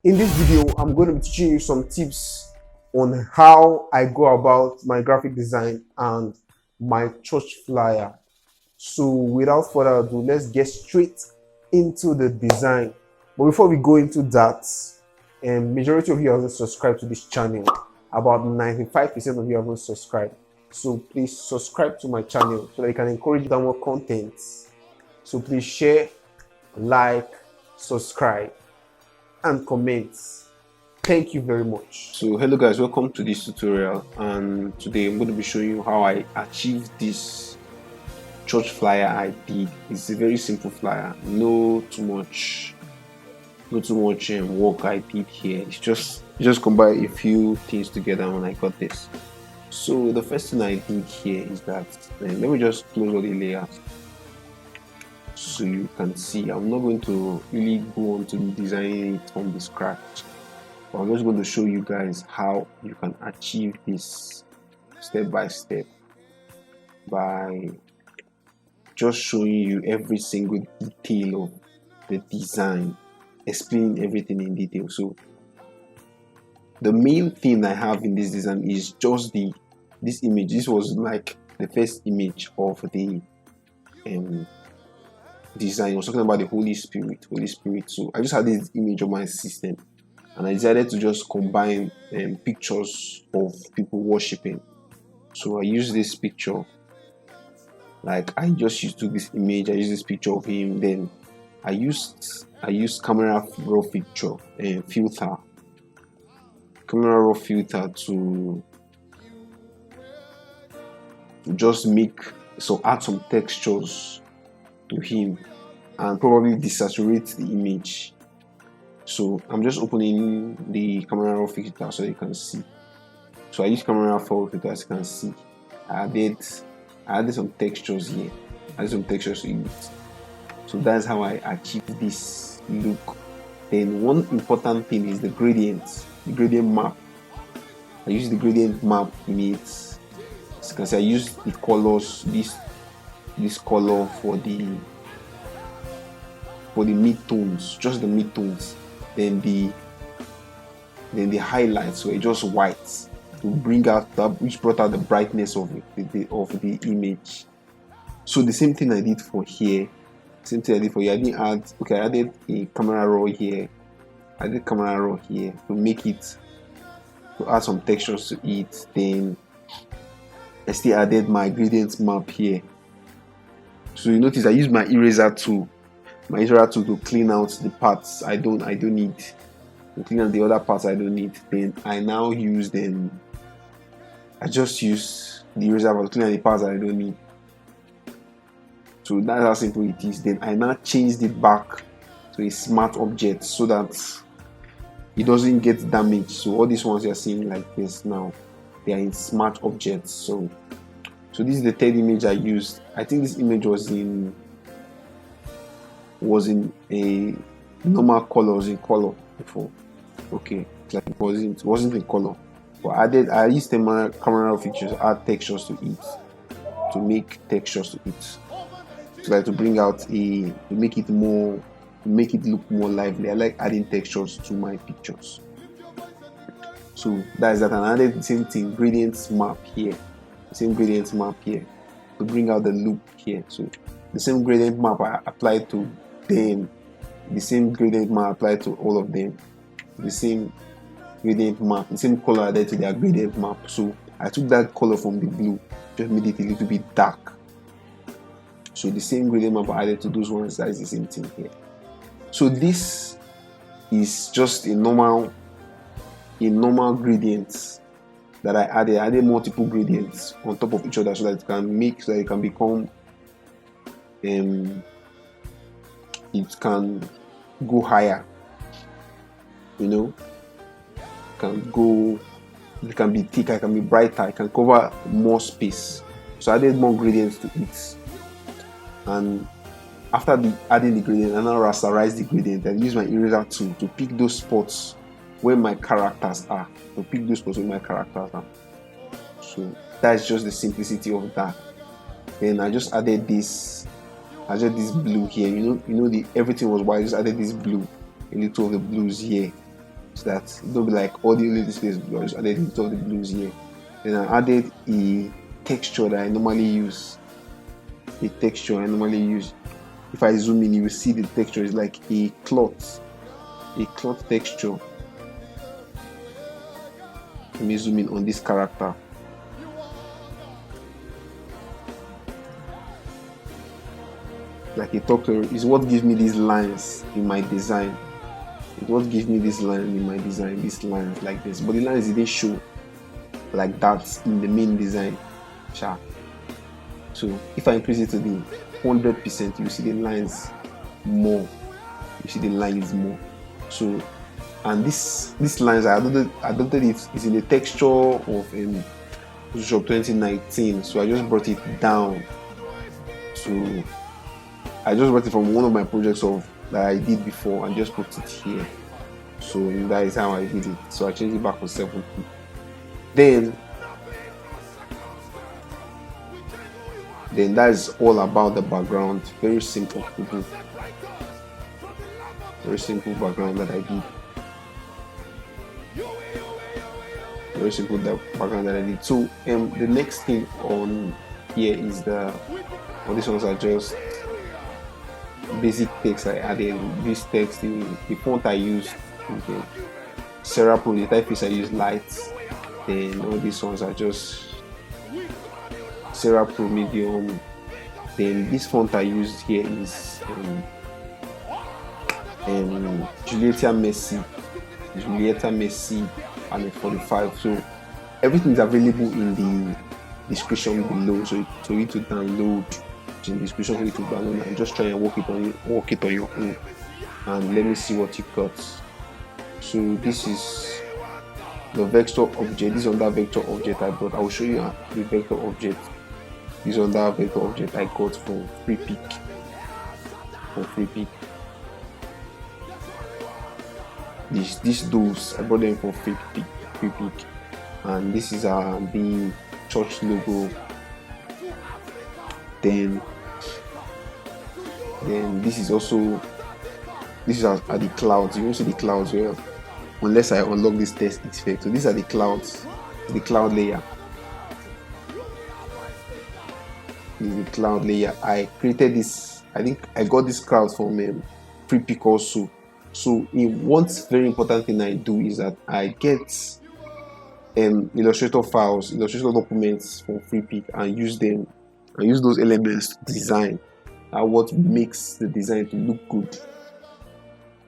In this video, I'm going to be teaching you some tips on how I go about my graphic design and my church flyer. So without further ado, let's get straight into the design. But before we go into that, majority of you haven't subscribed to this channel. About 95% of you haven't subscribed. So please subscribe to my channel so that you can encourage more content. So please share, like, subscribe, and comment. Thank you very much. So hello guys, welcome to this tutorial, and today I'm going to be showing you how I achieved this church flyer I did. It's a very simple flyer, no too much work I did here. It's just combine a few things together and I got this. So the first thing I did here is that, let me just close all the layers so you can see. I'm not going to really go on to designing it from the scratch. I'm just going to show you guys how you can achieve this step by step by just showing you every single detail of the design, explaining everything in detail. So the main thing I have in this design is just this image. This was like the first image of the design. I was talking about the Holy Spirit. So I just had this image on my system, and I decided to just combine pictures of people worshiping. So I used this picture, like I just took this image, I used this picture of him, then I used camera raw picture filter to just add some textures to him and probably desaturate the image. So I'm just opening the camera raw filter so you can see. So I use camera raw filter, as you can see. I added some textures here. I added some textures to it. So that's how I achieved this look. Then one important thing is the gradient map. I use the gradient map in it. As you can see, I use the colors, this color for the mid-tones, just the mid-tones. Then the highlights were just white to bring out which brought out the brightness of the image. So the same thing I did for here. I didn't add. Okay, I added a camera raw here. I did camera raw here to add some textures to it. Then I still added my gradient map here. So you notice I used my eraser tool to clean out the parts I don't need, to clean out the other parts I don't need. Then I just use the eraser to clean out the parts that I don't need. So that's how simple it is. Then I now changed it back to a smart object so that it doesn't get damaged. So all these ones you're seeing like this now, they are in smart objects. So this is the third image I used. I think this image was in a normal color, was in color before. Okay, like it wasn't in color. But I used camera features, add textures to it, to make textures to it, so like to make it look more lively. I like adding textures to my pictures. So that is that, and I added the same thing, gradient map here, to bring out the look here. So the same gradient map I applied to them, the same gradient map applied to all of them, the same gradient map, the same color added to their gradient map. So I took that color from the blue, just made it a little bit dark. So the same gradient map I added to those ones, that is the same thing here. So this is just a normal gradient that I added. I added multiple gradients on top of each other so that it can become it can go higher, it can be thicker, it can be brighter, it can cover more space. So I added more gradients to it, and after adding the gradient, I now rasterize the gradient and use my eraser tool to pick those spots where my characters are. So that's just the simplicity of that. Then I just added this blue here. Everything was white. I just added this blue, a little of the blues here. so that it don't be like all the latest place blue. I just added a little of the blues here. Then I added a texture that I normally use. A texture I normally use. If I zoom in, you will see the texture is like a cloth texture. Let me zoom in on this character. Like a texture is what gives me these lines in my design. It's what gives me this line in my design. These lines like this, but the lines didn't show like that in the main design. Sure. So if I increase it to the 100%, you see the lines more. You see the lines more. So, and this lines I adopted it is in the texture of Photoshop 2019. So I just brought it down. So I just brought it from one of my projects that I did before and just put it here. So that is how I did it. So I changed it back to 70. Then that is all about the background. Very simple to do. Very simple background that I did. Very simple background that I did. So the next thing on here is these ones are just basic text I added. This text, the font I used, okay. Serra Pro, the typeface I used light. Then all these ones are just Serra Pro medium. Then this font I used here is Julieta Messi and 45. So everything is available in the description below. So for you to download, in the description for you to download, and just try and work it on your own. And let me see what you got. So this is the vector object. This is on that vector object I brought. I will show you the vector object. This is on that vector object I got from FreePic. These those I brought them from FreePic, and this is the church logo. Then this is the clouds. You won't see the clouds well unless I unlock this text effect. So these are the clouds, the cloud layer. This is the cloud layer. I created this. I think I got this cloud from FreePic also. So one very important thing I do is that I get Illustrator files, Illustrator documents from FreePic and use them. I use those elements to design. What makes the design to look good.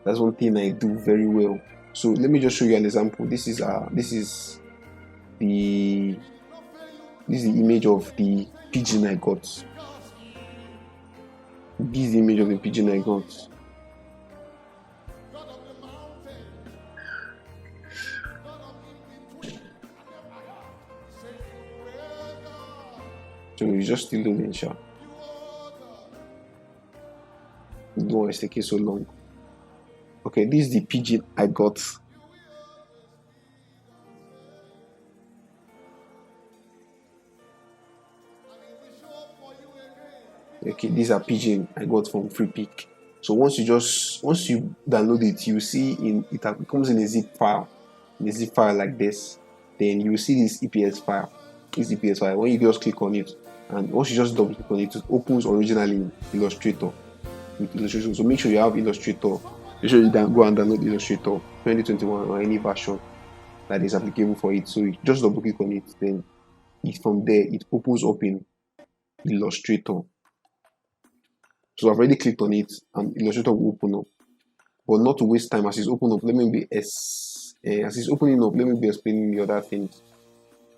That's one thing I do very well. So let me just show you an example. This is the image of the pigeon I got. This is the image of the pigeon I got. So it's just still loading, sure. No, it's taking so long. Okay, this is the pigeon I got. Okay, these are pigeon I got from FreePic. So once you download it, you see it comes in a zip file, like this. Then you will see this EPS file. This EPS file. When you just click on it, and once you just double click on it, it opens originally in Illustrator. So make sure you have Illustrator. Make sure you go and download Illustrator 2021 or any version that is applicable for it. So you just double click on it, then from there it opens up in Illustrator. So I've already clicked on it and Illustrator will open up. But not to waste time, as it's opening up, let me be explaining the other things.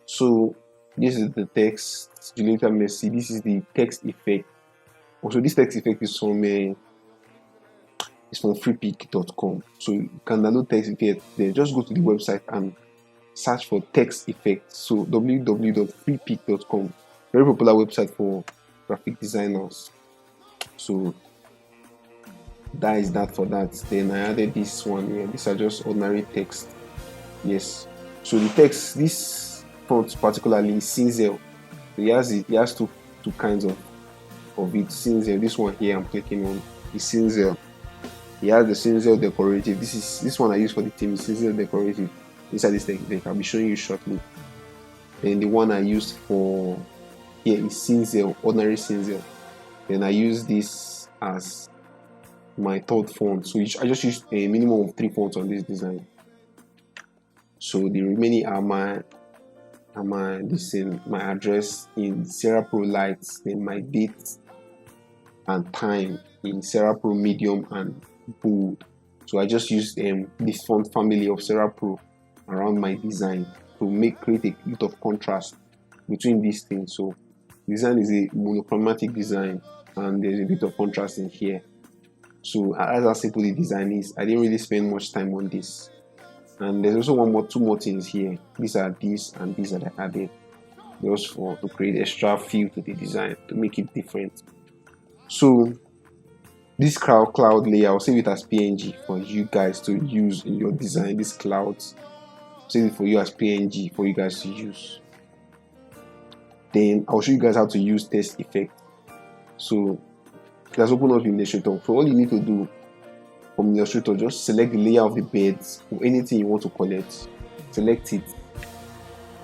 So this is the text, Julieta Messi. This is the text effect. Also, this text effect is from freepic.com. So you can download text effect there. Just go to the website and search for text effect. So www.freepic.com. Very popular website for graphic designers. So that is that for that. Then I added this one here. These are just ordinary text. Yes. So the text, this font particularly is Cinzel. So it has two kinds of it. Cinzel. This one here I'm clicking on is Cinzel. He has the cinzel decorative. This one I use for the team is cinzel decorative. Inside this deck, I'll be showing you shortly. Then the one I used for here is cinzel, ordinary cinzel. Then I use this as my third font. So I just used a minimum of 3 fonts on this design. So the remaining are my address in Sierra Pro Light, then my date and time in Sierra Pro Medium and Bold. So I just used this font family of Sierra Pro around my design to create a bit of contrast between these things. So design is a monochromatic design and there's a bit of contrast in here. So as how simple the design is, I didn't really spend much time on this. And there's also two more things here. These are these and these that I added just to create extra feel to the design, to make it different. So this cloud layer, I'll save it as PNG for you guys to use in your design. These clouds, save it for you as PNG for you guys to use. Then I'll show you guys how to use text effect. So let's open up Illustrator. So all you need to do from Illustrator, just select the layer of the beds or anything you want to collect. Select it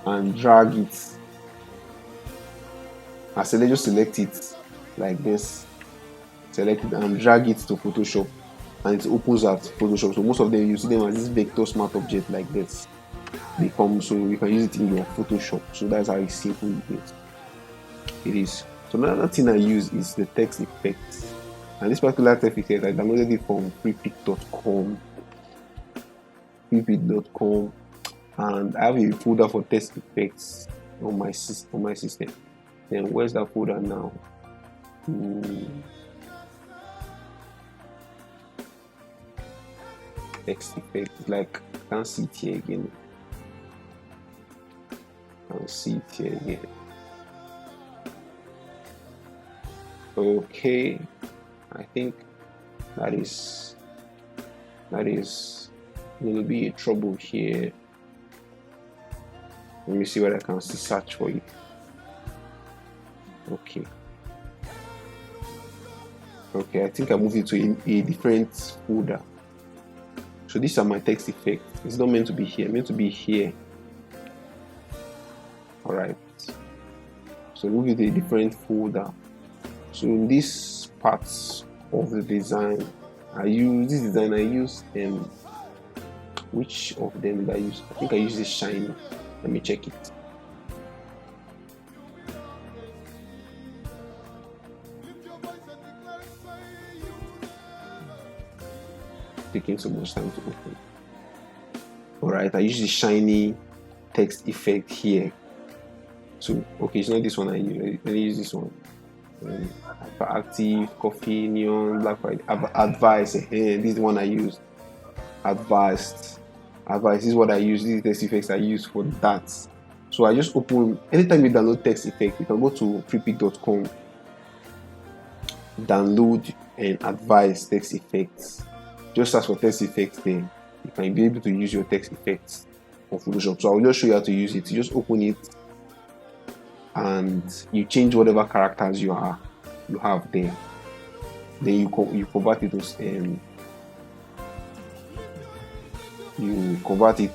and drag it. Just select it like this. Select it and drag it to Photoshop, and it opens at Photoshop. So most of them, you see them as this vector smart object like this. They come, so you can use it in your Photoshop. So that's how simple it is. So another thing I use is the text effect. And this particular text effect, I downloaded it from freepik.com. Freepik.com, and I have a folder for text effects on my system. Then where's that folder now? Text effect, like I can't see it here again. Okay, I think that is going to be a trouble here. Let me see what I can search for it. Okay, I think I moved it to a different folder. So these are my text effects. It's not meant to be here, meant to be here. Alright, so move it to a different folder. So in these parts of the design, I use which of them did I use? I think I use this shiny. Let me check it. Taking so much time to open. Alright, I use the shiny text effect here. So okay, it's not this one I use. Let me use this one. Active, coffee, neon, black, white, advice. This is the one I use. Advice. This is what I use. These text effects I use for that. So I just open. Anytime you download text effect, you can go to freepik.com, download and advise text effects. Just as for text effects, then you can be able to use your text effects on Photoshop. So I'll just show you how to use it. You just open it and you change whatever characters you have there. Then you convert it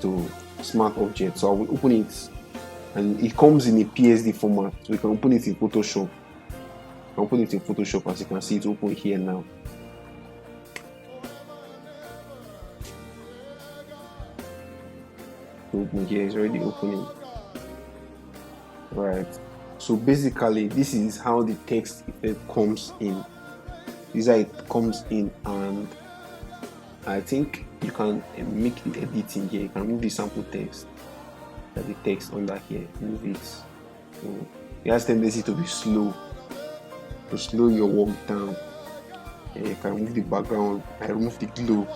to smart object. So I will open it, and it comes in a PSD format. So you can open it in Photoshop. As you can see, it's open here now. Open here, it's already opening. Right. So basically, this is how the text effect comes in. This is how it comes in, and I think you can make the editing here. You can move the sample text, the text under here. Move it. So it has tendency to be slow. To slow your work down. You can remove the background. I remove the glow.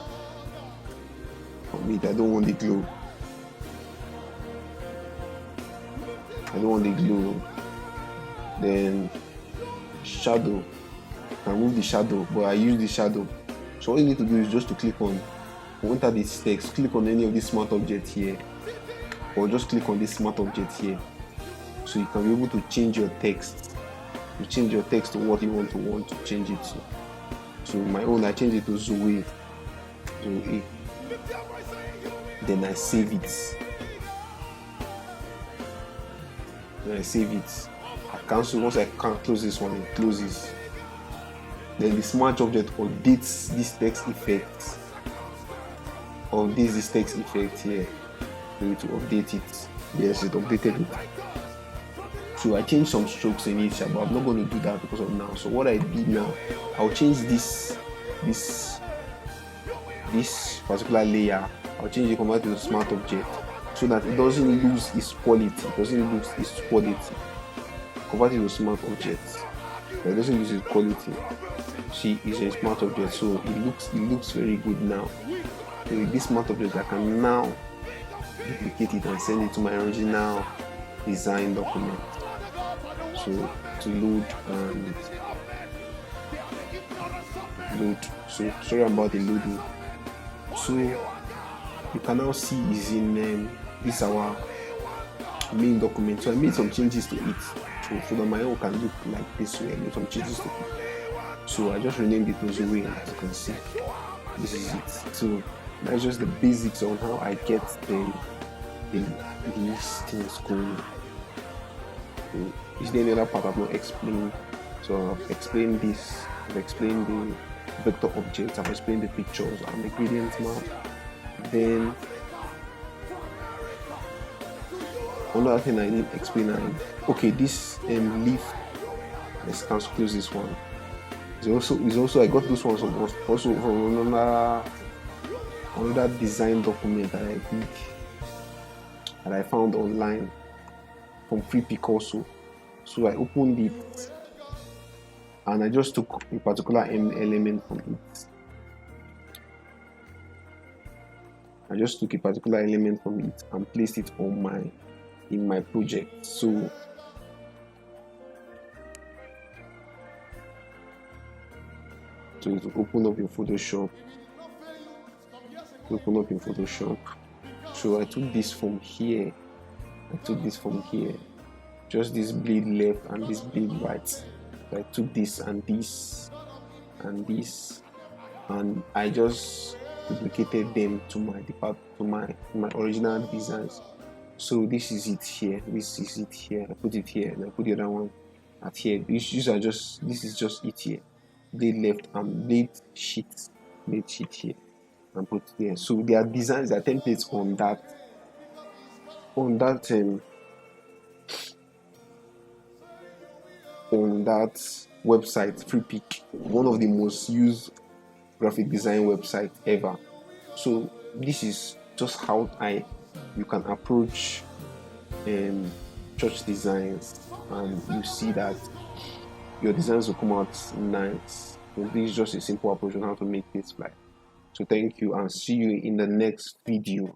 From it, I don't want the glow. Then shadow. I remove the shadow, but I use the shadow. So all you need to do is just to click on, enter this text, click on any of these smart objects here, or just click on this smart object here. So you can be able to change your text. You change your text to what you want to change it to. So my own, I change it to Zoe. So then I save it. Then I save it. I cancel. Once I can close this one, it closes. Then the smart object updates this text effect. This text effect here. We need to update it. Yes, it updated it. So I changed some strokes in it, but I'm not going to do that because of now. So what I did now, I'll change this particular layer. I'll change it, convert it to smart object so that it doesn't lose its quality. Convert it to smart object. It doesn't lose its quality. See, it's a smart object, so it looks very good now. So with this smart object, I can now duplicate it and send it to my original design document. So to load and load. So sorry about the loading. So you can now see is in this our main document. So I made some changes to it so that my own can look like this way. I made some changes to it. So I just renamed it as way, as you can see. This is it. So that's just the basics on how I get these things going. So is there any other part I've not explained? So I've explained this, I've explained the vector objects, I've explained the pictures and the gradient map. Then another thing I didn't explain, okay, this leaf, let's close this one. Is also I got this one also from another design document that I did, that I found online from FreePic also. So I opened it and I just took a particular element from it. I just took a particular element from it and placed it on in my project. So to open up in Photoshop. So I took this from here. Just this bleed left and this bleed right. So I took this and this and this, and I just duplicated them to my original designs. So this is it here. I put it here, and I put the other one at here. This is just it here. Blade left and blade sheet here, and put it there. So there are designs, there are templates on that website, FreePic, one of the most used graphic design website ever. So this is just how you can approach church designs, and you see that your designs will come out nice. So this is just a simple approach on how to make this fly. So thank you, and see you in the next video.